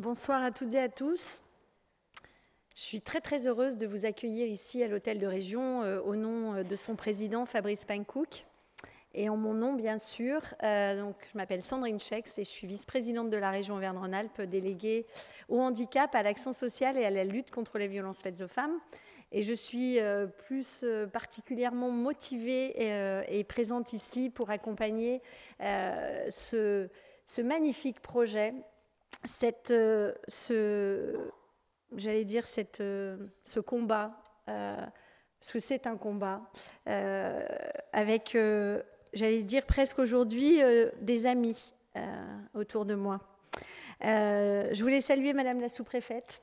Bonsoir à toutes et à tous. Je suis très heureuse de vous accueillir ici à l'Hôtel de Région au nom de son président Fabrice Panckoucke et en mon nom bien sûr. Donc, je m'appelle Sandrine Schex et je suis vice-présidente de la région Auvergne-Rhône-Alpes, déléguée au handicap, à l'action sociale et à la lutte contre les violences faites aux femmes. Et je suis plus particulièrement motivée et présente ici pour accompagner ce magnifique projet, ce combat, parce que c'est un combat, avec, j'allais dire presque aujourd'hui, des amis autour de moi. Je voulais saluer Madame la sous-préfète,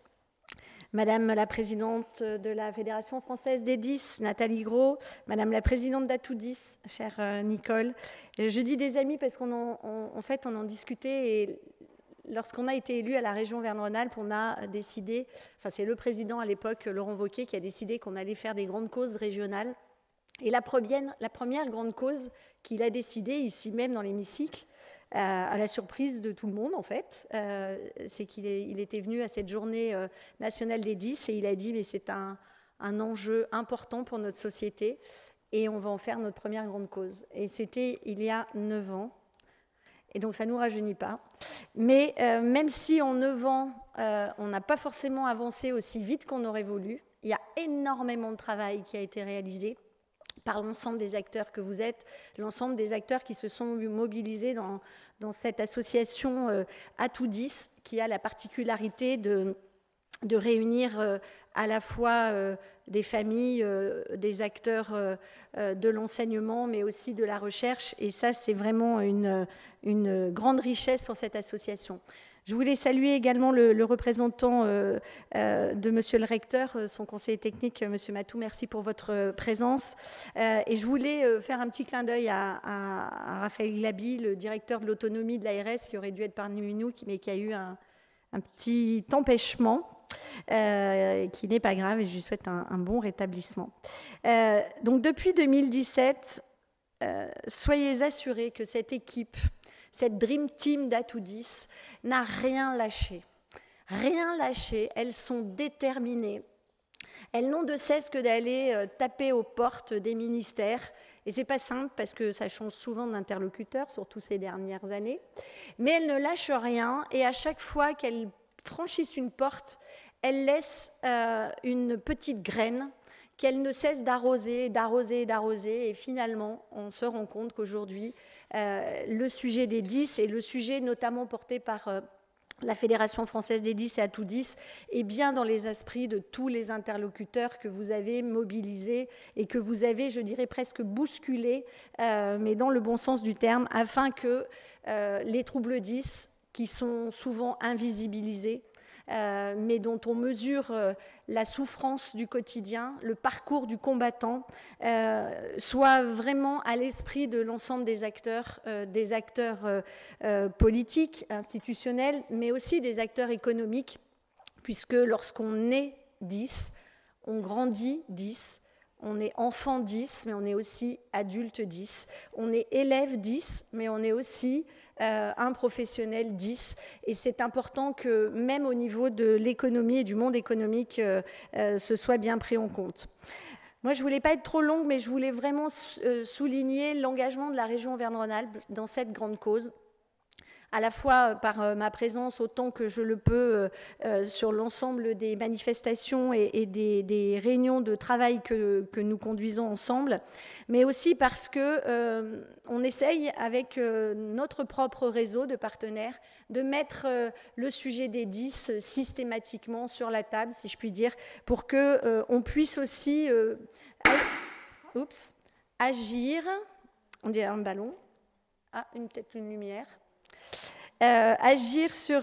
Madame la présidente de la Fédération française des 10, Nathalie Gros, Madame la présidente d'Atoudis, chère Nicole. Je dis des amis parce qu'en fait, on en discutait et lorsqu'on a été élu à la région Auvergne-Rhône-Alpes, on a décidé, enfin c'est le président à l'époque, Laurent Wauquiez, qui a décidé qu'on allait faire des grandes causes régionales. Et la première grande cause qu'il a décidé, ici même dans l'hémicycle, à la surprise de tout le monde en fait, c'est qu'il était venu à cette journée nationale des 10 et il a dit mais c'est un enjeu important pour notre société et on va en faire notre première grande cause. Et c'était il y a 9 ans. Et donc, ça ne nous rajeunit pas. Mais même si en 9 ans, on n'a pas forcément avancé aussi vite qu'on aurait voulu, il y a énormément de travail qui a été réalisé par l'ensemble des acteurs que vous êtes, l'ensemble des acteurs qui se sont mobilisés dans cette association Atoudis, qui a la particularité de réunir à la fois des familles, des acteurs de l'enseignement, mais aussi de la recherche. Et ça, c'est vraiment une grande richesse pour cette association. Je voulais saluer également le représentant de Monsieur le recteur, son conseiller technique, Monsieur Matou. Merci pour votre présence. Et je voulais faire un petit clin d'œil à Raphaël Glaby, le directeur de l'autonomie de l'ARS, qui aurait dû être parmi nous, mais qui a eu un petit empêchement. Qui n'est pas grave et je lui souhaite un bon rétablissement. Donc depuis 2017, soyez assurés que cette équipe, cette Dream Team d'Atoudis n'a rien lâché. Rien lâché, elles sont déterminées. Elles n'ont de cesse que d'aller taper aux portes des ministères. Et c'est pas simple parce que ça change souvent d'interlocuteur, surtout ces dernières années. Mais elles ne lâchent rien et à chaque fois qu'elles franchissent une porte, elles laissent une petite graine qu'elles ne cessent d'arroser. Et finalement, on se rend compte qu'aujourd'hui, le sujet des 10 et le sujet notamment porté par la Fédération française des 10 et Atoudis est bien dans les esprits de tous les interlocuteurs que vous avez mobilisés et que vous avez, je dirais, presque bousculés, mais dans le bon sens du terme, afin que les troubles 10, qui sont souvent invisibilisés, mais dont on mesure la souffrance du quotidien, le parcours du combattant, soit vraiment à l'esprit de l'ensemble des acteurs politiques, institutionnels, mais aussi des acteurs économiques, puisque lorsqu'on est 10, on grandit 10, on est enfant 10, mais on est aussi adulte 10, on est élève 10, mais on est aussi un professionnel 10. Et c'est important que même au niveau de l'économie et du monde économique, ce soit bien pris en compte. Moi, je ne voulais pas être trop longue, mais je voulais vraiment souligner l'engagement de la région Auvergne-Rhône-Alpes dans cette grande cause, à la fois par ma présence autant que je le peux sur l'ensemble des manifestations et des réunions de travail que nous conduisons ensemble, mais aussi parce qu'on essaye avec notre propre réseau de partenaires de mettre le sujet des 10 systématiquement sur la table, si je puis dire, pour qu'on puisse aussi agir, on dirait un ballon, peut-être une lumière, agir sur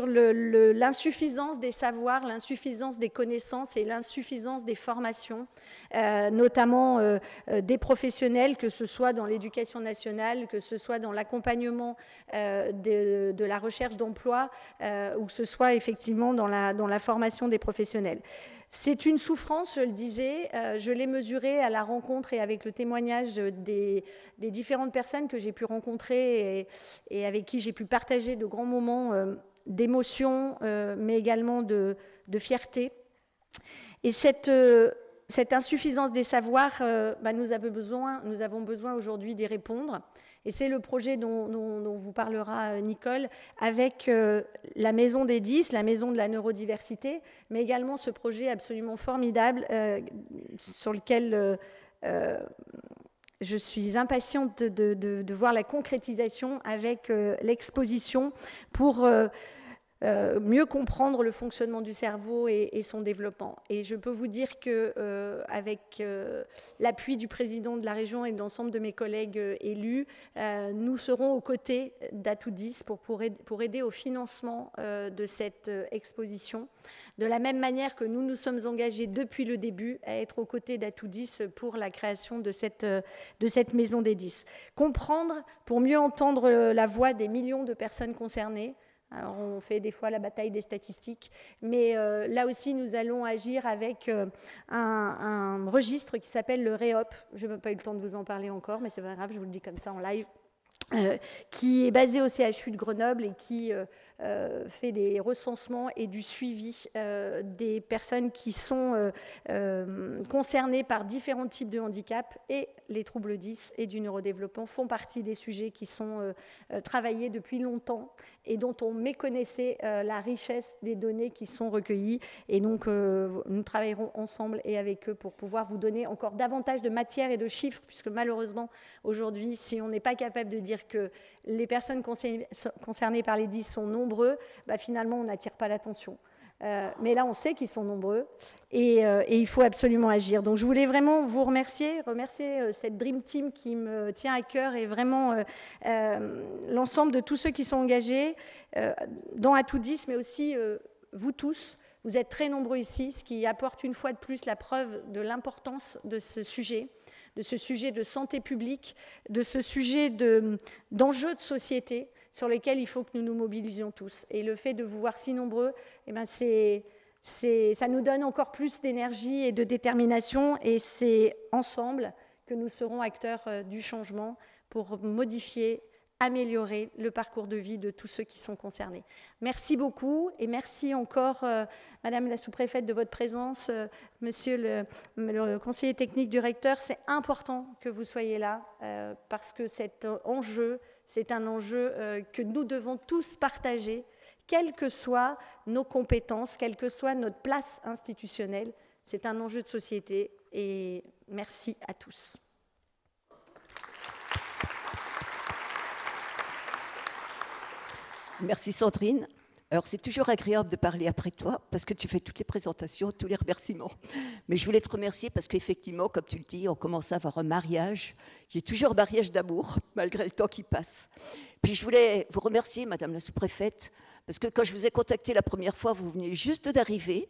l'insuffisance des savoirs, l'insuffisance des connaissances et l'insuffisance des formations, notamment des professionnels, que ce soit dans l'éducation nationale, que ce soit dans l'accompagnement de la recherche d'emploi, ou que ce soit effectivement dans la formation des professionnels. C'est une souffrance, je le disais, je l'ai mesurée à la rencontre et avec le témoignage des différentes personnes que j'ai pu rencontrer et avec qui j'ai pu partager de grands moments d'émotion, mais également de fierté. Et cette insuffisance des savoirs, nous avons besoin aujourd'hui d'y répondre. Et c'est le projet dont vous parlera Nicole, avec la Maison des 10, la Maison de la neurodiversité, mais également ce projet absolument formidable sur lequel je suis impatiente de voir la concrétisation avec l'exposition pour mieux comprendre le fonctionnement du cerveau et son développement. Et je peux vous dire qu'avec l'appui du président de la région et de l'ensemble de mes collègues élus, nous serons aux côtés d'Atoudis pour aider au financement de cette exposition. De la même manière que nous nous sommes engagés depuis le début à être aux côtés d'Atoudis pour la création de cette maison des 10. Comprendre pour mieux entendre la voix des millions de personnes concernées. Alors on fait des fois la bataille des statistiques, mais là aussi nous allons agir avec un registre qui s'appelle le REOP. Je n'ai pas eu le temps de vous en parler encore, mais c'est pas grave, je vous le dis comme ça en live. Qui est basé au CHU de Grenoble et qui fait des recensements et du suivi des personnes qui sont concernées par différents types de handicaps, et les troubles 10 et du neurodéveloppement font partie des sujets qui sont travaillés depuis longtemps et dont on méconnaissait la richesse des données qui sont recueillies. Et donc, nous travaillerons ensemble et avec eux pour pouvoir vous donner encore davantage de matière et de chiffres, puisque malheureusement, aujourd'hui, si on n'est pas capable de dire que les personnes concernées par les 10 sont nombreux, finalement, on n'attire pas l'attention. Mais là, on sait qu'ils sont nombreux et il faut absolument agir. Donc, je voulais vraiment vous remercier cette Dream Team qui me tient à cœur et vraiment l'ensemble de tous ceux qui sont engagés dans Atoudis, mais aussi vous tous. Vous êtes très nombreux ici, ce qui apporte une fois de plus la preuve de l'importance de ce sujet de santé publique, de ce sujet d'enjeux de société sur lesquels il faut que nous nous mobilisions tous. Et le fait de vous voir si nombreux, ça nous donne encore plus d'énergie et de détermination, et c'est ensemble que nous serons acteurs du changement pour modifier, améliorer le parcours de vie de tous ceux qui sont concernés. Merci beaucoup et merci encore, Madame la sous-préfète, de votre présence, Monsieur le conseiller technique du recteur. C'est important que vous soyez là parce que cet enjeu, c'est un enjeu que nous devons tous partager, quelles que soient nos compétences, quelle que soit notre place institutionnelle. C'est un enjeu de société et merci à tous. Merci Sandrine. Alors c'est toujours agréable de parler après toi parce que tu fais toutes les présentations, tous les remerciements. Mais je voulais te remercier parce qu'effectivement, comme tu le dis, on commence à avoir un mariage qui est toujours un mariage d'amour malgré le temps qui passe. Puis je voulais vous remercier, Madame la sous-préfète, parce que quand je vous ai contacté la première fois, vous veniez juste d'arriver,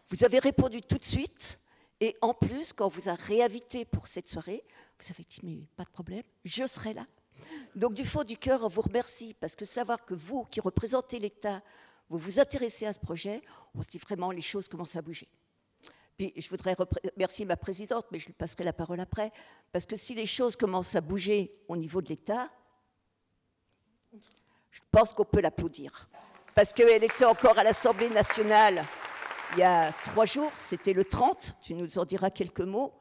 vous avez répondu tout de suite, et en plus, quand on vous a réinvité pour cette soirée, vous avez dit, mais pas de problème, je serai là. Donc du fond du cœur, on vous remercie, parce que savoir que vous, qui représentez l'État, vous vous intéressez à ce projet, on se dit vraiment, les choses commencent à bouger. Puis je voudrais remercier ma présidente, mais je lui passerai la parole après, parce que si les choses commencent à bouger au niveau de l'État, je pense qu'on peut l'applaudir. Parce qu'elle était encore à l'Assemblée nationale il y a 3 jours, c'était le 30, tu nous en diras quelques mots,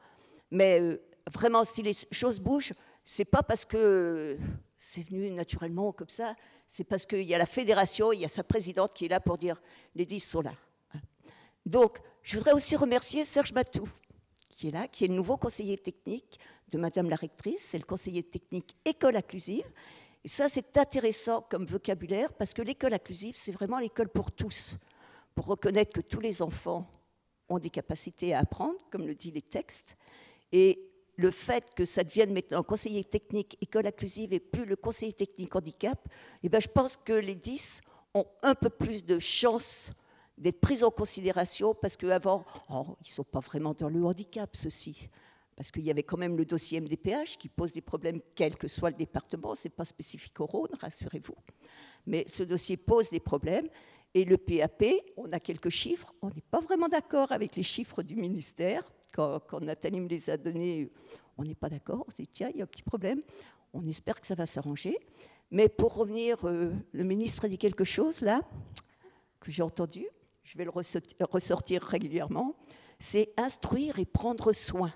mais vraiment, si les choses bougent, c'est pas parce que c'est venu naturellement comme ça, c'est parce qu'il y a la fédération, il y a sa présidente qui est là pour dire les 10 sont là. Donc, je voudrais aussi remercier Serge Matou, qui est là, qui est le nouveau conseiller technique de Madame la rectrice, c'est le conseiller technique école inclusive. Et ça, c'est intéressant comme vocabulaire, parce que l'école inclusive, c'est vraiment l'école pour tous, pour reconnaître que tous les enfants ont des capacités à apprendre, comme le disent les textes, et le fait que ça devienne maintenant conseiller technique école inclusive et plus le conseiller technique handicap, eh bien, je pense que les 10 ont un peu plus de chances d'être pris en considération, parce qu'avant, ils ne sont pas vraiment dans le handicap, ceux-ci. Parce qu'il y avait quand même le dossier MDPH qui pose des problèmes, quel que soit le département, ce n'est pas spécifique au Rhône, rassurez-vous. Mais ce dossier pose des problèmes. Et le PAP, on a quelques chiffres, on n'est pas vraiment d'accord avec les chiffres du ministère. Quand Nathalie me les a donnés, on n'est pas d'accord, on s'est dit, tiens, il y a un petit problème. On espère que ça va s'arranger. Mais pour revenir, le ministre a dit quelque chose là. que j'ai entendu, je vais le ressortir régulièrement, c'est instruire et prendre soin.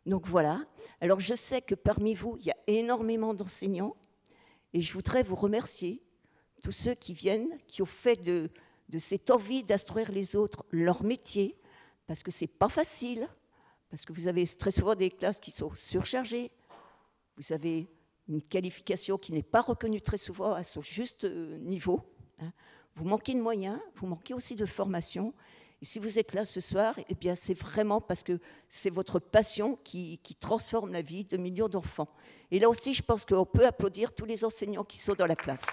Donc voilà. Alors je sais que parmi vous, il y a énormément d'enseignants et je voudrais vous remercier, tous ceux qui viennent, qui ont fait de cette envie d'instruire les autres leur métier, parce que ce n'est pas facile, parce que vous avez très souvent des classes qui sont surchargées, vous avez une qualification qui n'est pas reconnue très souvent à son juste niveau, hein. Vous manquez de moyens, vous manquez aussi de formation. Et si vous êtes là ce soir, eh bien c'est vraiment parce que c'est votre passion qui transforme la vie de millions d'enfants. Et là aussi, je pense qu'on peut applaudir tous les enseignants qui sont dans la classe.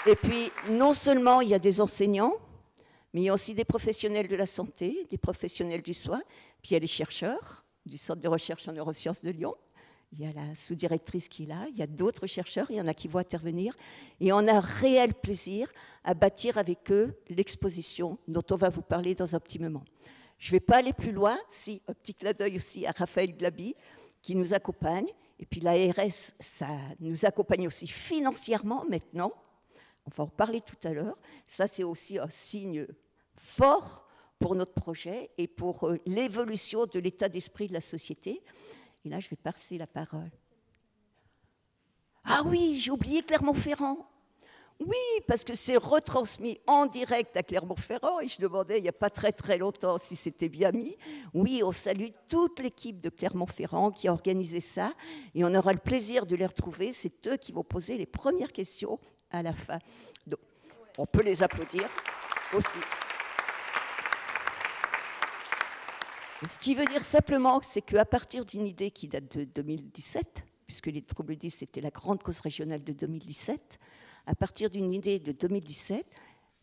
Et puis, non seulement il y a des enseignants, mais il y a aussi des professionnels de la santé, des professionnels du soin, puis il y a les chercheurs du Centre de recherche en neurosciences de Lyon. Il y a la sous-directrice qui est là, il y a d'autres chercheurs, il y en a qui vont intervenir. Et on a un réel plaisir à bâtir avec eux l'exposition dont on va vous parler dans un petit moment. Je ne vais pas aller plus loin, si un petit clin d'œil aussi à Raphaël Glaby qui nous accompagne. Et puis l'ARS, ça nous accompagne aussi financièrement maintenant. On va en parler tout à l'heure. Ça, c'est aussi un signe fort pour notre projet et pour l'évolution de l'état d'esprit de la société. Et là, je vais passer la parole. Ah oui, j'ai oublié Clermont-Ferrand. Oui, parce que c'est retransmis en direct à Clermont-Ferrand et je demandais il n'y a pas très longtemps si c'était bien mis. Oui, on salue toute l'équipe de Clermont-Ferrand qui a organisé ça et on aura le plaisir de les retrouver. C'est eux qui vont poser les premières questions à la fin. Donc, on peut les applaudir aussi. Ce qui veut dire simplement, c'est qu'à partir d'une idée qui date de 2017, puisque les troubles 10, c'était la grande cause régionale de 2017, à partir d'une idée de 2017,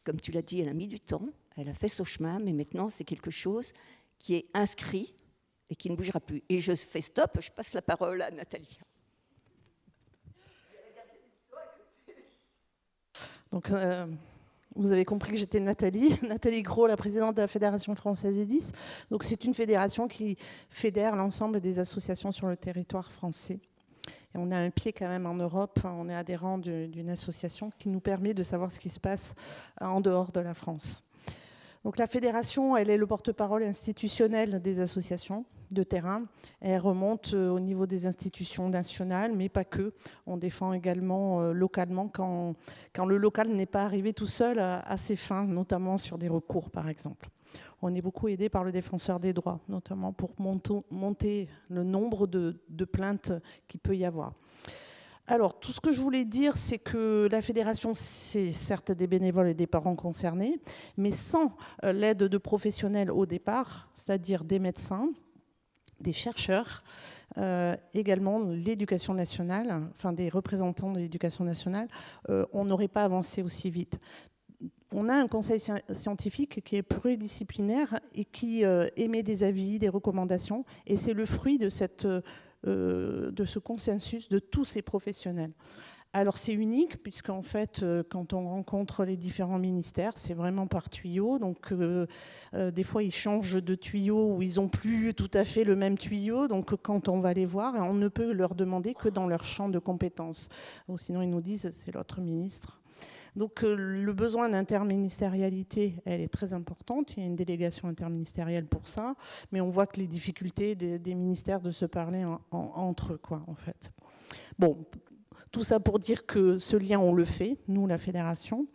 comme tu l'as dit, elle a mis du temps, elle a fait son chemin, mais maintenant, c'est quelque chose qui est inscrit et qui ne bougera plus. Et je fais stop, je passe la parole à Nathalie. Donc, vous avez compris que j'étais Nathalie Gros, la présidente de la Fédération française EDIS. Donc, c'est une fédération qui fédère l'ensemble des associations sur le territoire français. Et on a un pied quand même en Europe, on est adhérent d'une association qui nous permet de savoir ce qui se passe en dehors de la France. Donc, la fédération, elle est le porte-parole institutionnel des associations de terrain. Elle remonte au niveau des institutions nationales, mais pas que. On défend également localement quand le local n'est pas arrivé tout seul à ses fins, notamment sur des recours, par exemple. On est beaucoup aidé par le défenseur des droits, notamment pour monter le nombre de plaintes qu'il peut y avoir. Alors, tout ce que je voulais dire, c'est que la fédération, c'est certes des bénévoles et des parents concernés, mais sans l'aide de professionnels au départ, c'est-à-dire des médecins, des chercheurs, également l'éducation nationale, enfin des représentants de l'éducation nationale, on n'aurait pas avancé aussi vite. On a un conseil scientifique qui est pluridisciplinaire et qui émet des avis, des recommandations, et c'est le fruit de ce consensus de tous ces professionnels. Alors c'est unique puisqu'en fait, quand on rencontre les différents ministères, c'est vraiment par tuyau. Donc des fois, ils changent de tuyau ou ils n'ont plus tout à fait le même tuyau. Donc quand on va les voir, on ne peut leur demander que dans leur champ de compétences. Ou sinon, ils nous disent c'est l'autre ministre. Donc le besoin d'interministérialité, elle est très importante. Il y a une délégation interministérielle pour ça. Mais on voit que les difficultés des ministères de se parler entre eux, quoi, en fait. Bon, tout ça pour dire que ce lien, on le fait, nous, la fédération.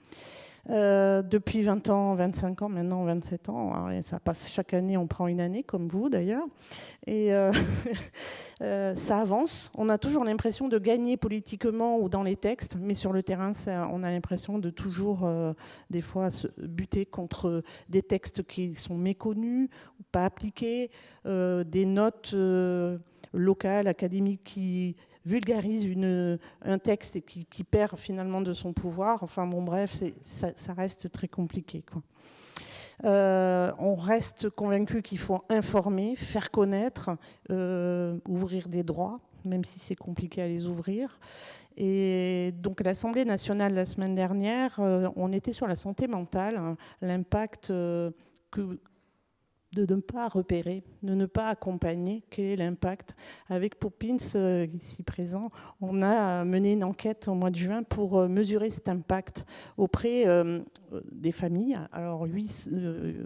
Depuis 20 ans, 25 ans, maintenant 27 ans. Et ça passe chaque année, on prend une année, comme vous d'ailleurs. Et ça avance. On a toujours l'impression de gagner politiquement ou dans les textes, mais sur le terrain, on a l'impression de toujours, des fois, se buter contre des textes qui sont méconnus ou pas appliqués, des notes locales, académiques qui vulgarise un texte et qui perd finalement de son pouvoir. Enfin bon, bref, ça reste très compliqué, quoi. On reste convaincu qu'il faut informer, faire connaître, ouvrir des droits, même si c'est compliqué à les ouvrir. Et donc l'Assemblée nationale, la semaine dernière, on était sur la santé mentale, l'impact que de ne pas repérer, de ne pas accompagner. Quel est l'impact? Avec Poppins, ici présent, on a mené une enquête au mois de juin pour mesurer cet impact auprès des familles. Alors,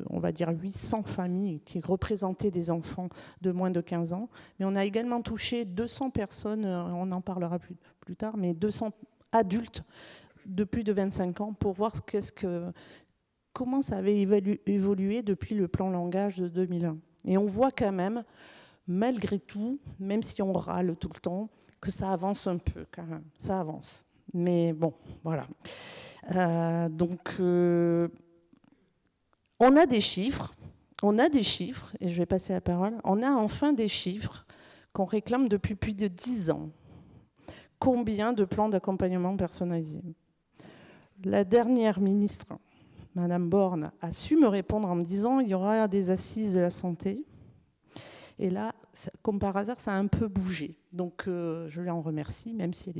on va dire 800 familles qui représentaient des enfants de moins de 15 ans. Mais on a également touché 200 personnes, on en parlera plus tard, mais 200 adultes de plus de 25 ans pour voir comment ça avait évolué depuis le plan langage de 2001. Et on voit quand même, malgré tout, même si on râle tout le temps, que ça avance un peu quand même. Ça avance. Mais bon, voilà. On a des chiffres, et je vais passer la parole. On a enfin des chiffres qu'on réclame depuis plus de 10 ans. Combien de plans d'accompagnement personnalisés? La dernière ministre, Madame Borne, a su me répondre en me disant il y aura des assises de la santé. Et là, comme par hasard, ça a un peu bougé. Donc, je l'en remercie, même si elle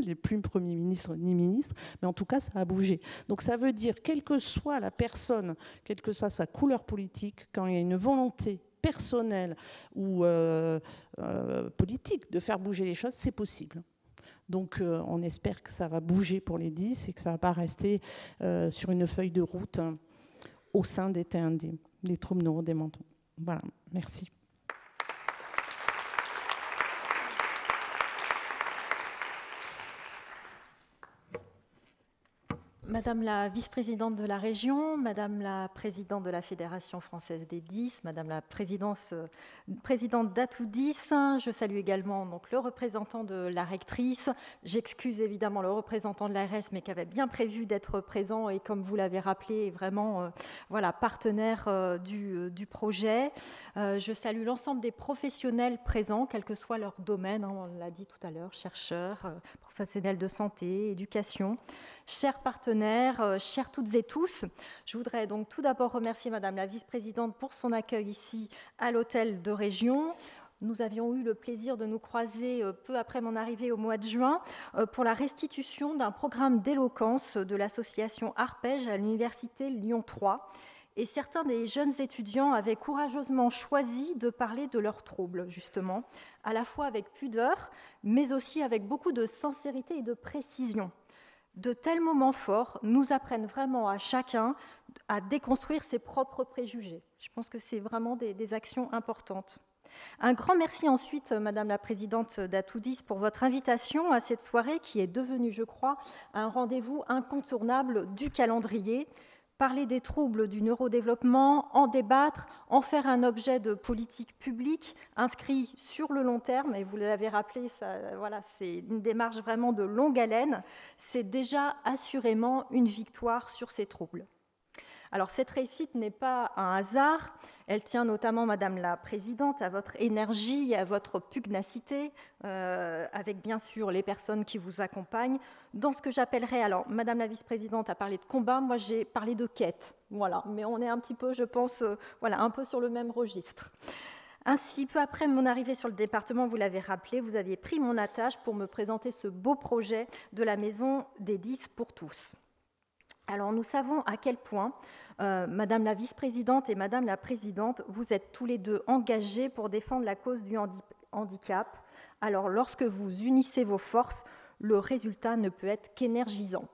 n'est plus Premier ministre ni ministre. Mais en tout cas, ça a bougé. Donc, ça veut dire, quelle que soit la personne, quelle que soit sa couleur politique, quand il y a une volonté personnelle ou politique de faire bouger les choses, c'est possible. Donc, on espère que ça va bouger pour les 10 et que ça ne va pas rester sur une feuille de route au sein des TND, des troubles neurodémentaux. Voilà, merci. Madame la vice-présidente de la région, Madame la présidente de la Fédération française des 10, Madame la présidente d'Atout 10, je salue également donc, le représentant de la rectrice. J'excuse évidemment le représentant de l'ARS, mais qui avait bien prévu d'être présent et comme vous l'avez rappelé, est vraiment partenaire du projet. Je salue l'ensemble des professionnels présents, quel que soit leur domaine, on l'a dit tout à l'heure, chercheurs, professionnels de santé, éducation. Chers partenaires, chers toutes et tous, je voudrais donc tout d'abord remercier Madame la vice-présidente pour son accueil ici à l'hôtel de région. Nous avions eu le plaisir de nous croiser peu après mon arrivée au mois de juin pour la restitution d'un programme d'éloquence de l'association Arpège à l'université Lyon 3. Et certains des jeunes étudiants avaient courageusement choisi de parler de leurs troubles, justement, à la fois avec pudeur, mais aussi avec beaucoup de sincérité et de précision. De tels moments forts nous apprennent vraiment à chacun à déconstruire ses propres préjugés. Je pense que c'est vraiment des actions importantes. Un grand merci ensuite, Madame la Présidente d'Atout 10, pour votre invitation à cette soirée qui est devenue, je crois, un rendez-vous incontournable du calendrier. Parler des troubles du neurodéveloppement, en débattre, en faire un objet de politique publique inscrit sur le long terme, et vous l'avez rappelé, c'est une démarche vraiment de longue haleine, c'est déjà assurément une victoire sur ces troubles. Alors cette réussite n'est pas un hasard, elle tient notamment, Madame la Présidente, à votre énergie et à votre pugnacité, avec bien sûr les personnes qui vous accompagnent, dans ce que j'appellerais, alors Madame la Vice-Présidente a parlé de combat, moi j'ai parlé de quête, voilà, mais on est un petit peu, je pense, un peu sur le même registre. Ainsi, peu après mon arrivée sur le département, vous l'avez rappelé, vous aviez pris mon attache pour me présenter ce beau projet de la Maison des 10 pour tous. Alors nous savons à quel point, Madame la vice-présidente et Madame la présidente, vous êtes tous les deux engagés pour défendre la cause du handicap. Alors lorsque vous unissez vos forces, le résultat ne peut être qu'énergisant.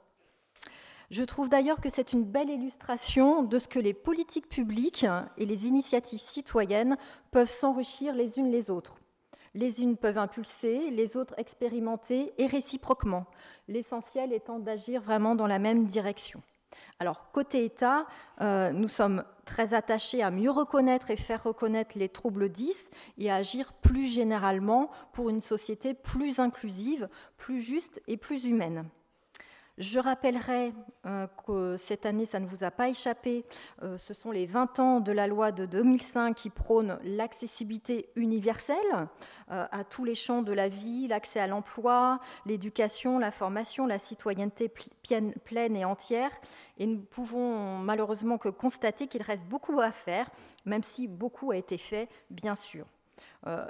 Je trouve d'ailleurs que c'est une belle illustration de ce que les politiques publiques et les initiatives citoyennes peuvent s'enrichir les unes les autres. Les unes peuvent impulser, les autres expérimenter et réciproquement. L'essentiel étant d'agir vraiment dans la même direction. Alors, côté État, nous sommes très attachés à mieux reconnaître et faire reconnaître les troubles 10 et à agir plus généralement pour une société plus inclusive, plus juste et plus humaine. Je rappellerai que cette année, ça ne vous a pas échappé, ce sont les 20 ans de la loi de 2005 qui prône l'accessibilité universelle à tous les champs de la vie, l'accès à l'emploi, l'éducation, la formation, la citoyenneté pleine et entière. Et nous pouvons malheureusement que constater qu'il reste beaucoup à faire, même si beaucoup a été fait, bien sûr.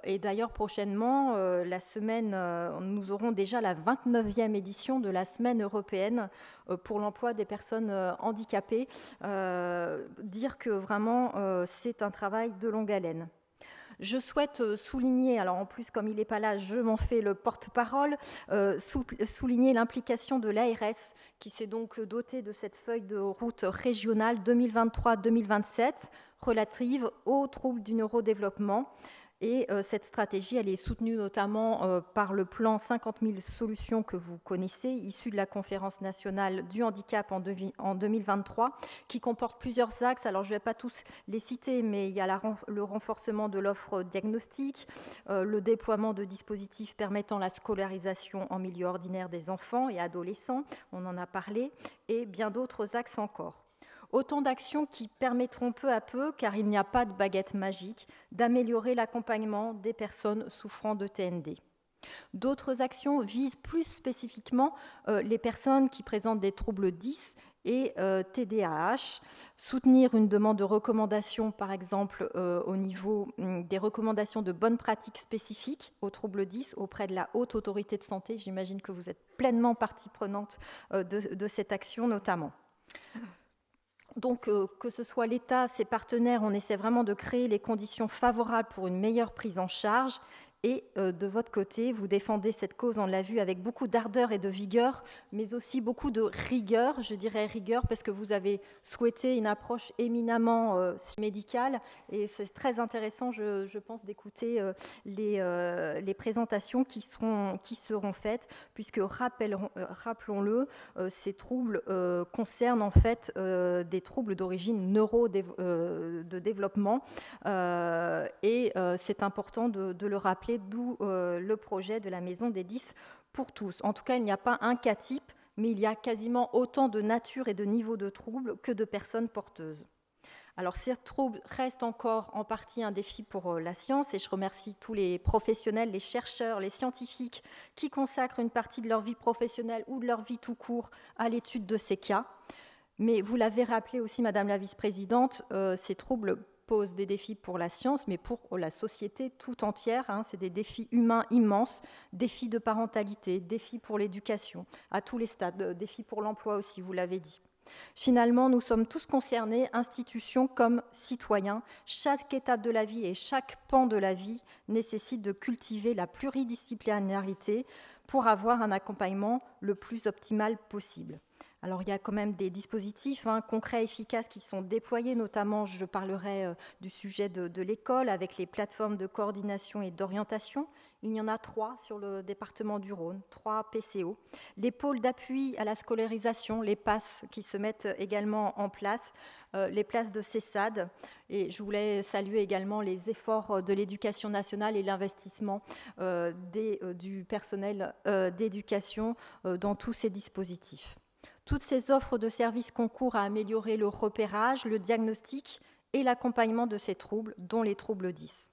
Et d'ailleurs, prochainement, nous aurons déjà la 29e édition de la Semaine européenne pour l'emploi des personnes handicapées. Dire que vraiment, c'est un travail de longue haleine. Je souhaite souligner, alors en plus comme il n'est pas là, je m'en fais le porte-parole, souligner l'implication de l'ARS qui s'est donc dotée de cette feuille de route régionale 2023-2027 relative aux troubles du neurodéveloppement. Et cette stratégie, elle est soutenue notamment par le plan 50 000 solutions que vous connaissez, issu de la Conférence nationale du handicap en 2023, qui comporte plusieurs axes. Alors, je ne vais pas tous les citer, mais il y a le renforcement de l'offre diagnostique, le déploiement de dispositifs permettant la scolarisation en milieu ordinaire des enfants et adolescents, on en a parlé, et bien d'autres axes encore. Autant d'actions qui permettront peu à peu, car il n'y a pas de baguette magique, d'améliorer l'accompagnement des personnes souffrant de TND. D'autres actions visent plus spécifiquement les personnes qui présentent des troubles 10 et TDAH, soutenir une demande de recommandation, par exemple au niveau des recommandations de bonnes pratiques spécifiques aux troubles 10 auprès de la Haute Autorité de Santé. J'imagine que vous êtes pleinement partie prenante de cette action notamment. Donc, que ce soit l'État, ses partenaires, on essaie vraiment de créer les conditions favorables pour une meilleure prise en charge. Et de votre côté, vous défendez cette cause, on l'a vu, avec beaucoup d'ardeur et de vigueur, mais aussi beaucoup de rigueur, je dirais rigueur, parce que vous avez souhaité une approche éminemment médicale. Et c'est très intéressant, je pense, d'écouter les présentations qui seront faites, puisque, rappelons-le, ces troubles concernent en fait des troubles d'origine de développement. Et c'est important de le rappeler, d'où le projet de la Maison des 10 pour tous. En tout cas, il n'y a pas un cas type, mais il y a quasiment autant de nature et de niveaux de troubles que de personnes porteuses. Alors, ces troubles restent encore en partie un défi pour la science, et je remercie tous les professionnels, les chercheurs, les scientifiques qui consacrent une partie de leur vie professionnelle ou de leur vie tout court à l'étude de ces cas. Mais vous l'avez rappelé aussi, Madame la Vice-présidente, ces troubles posent des défis pour la science, mais pour la société tout entière. C'est des défis humains immenses, défis de parentalité, défis pour l'éducation, à tous les stades, défis pour l'emploi aussi, vous l'avez dit. Finalement, nous sommes tous concernés, institutions comme citoyens. Chaque étape de la vie et chaque pan de la vie nécessite de cultiver la pluridisciplinarité pour avoir un accompagnement le plus optimal possible. Alors, il y a quand même des dispositifs concrets et efficaces qui sont déployés, notamment, je parlerai du sujet de l'école avec les plateformes de coordination et d'orientation. Il y en a 3 sur le département du Rhône, 3 PCO. Les pôles d'appui à la scolarisation, les PASS, qui se mettent également en place, les places de CESAD. Et je voulais saluer également les efforts de l'Éducation nationale et l'investissement du personnel d'éducation dans tous ces dispositifs. Toutes ces offres de services concourent à améliorer le repérage, le diagnostic et l'accompagnement de ces troubles, dont les troubles 10.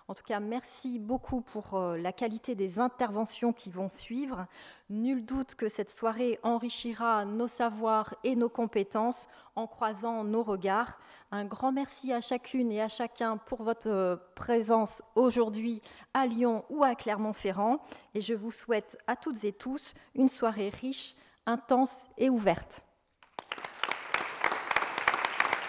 En tout cas, merci beaucoup pour la qualité des interventions qui vont suivre. Nul doute que cette soirée enrichira nos savoirs et nos compétences en croisant nos regards. Un grand merci à chacune et à chacun pour votre présence aujourd'hui à Lyon ou à Clermont-Ferrand. Et je vous souhaite à toutes et tous une soirée riche, intense et ouverte.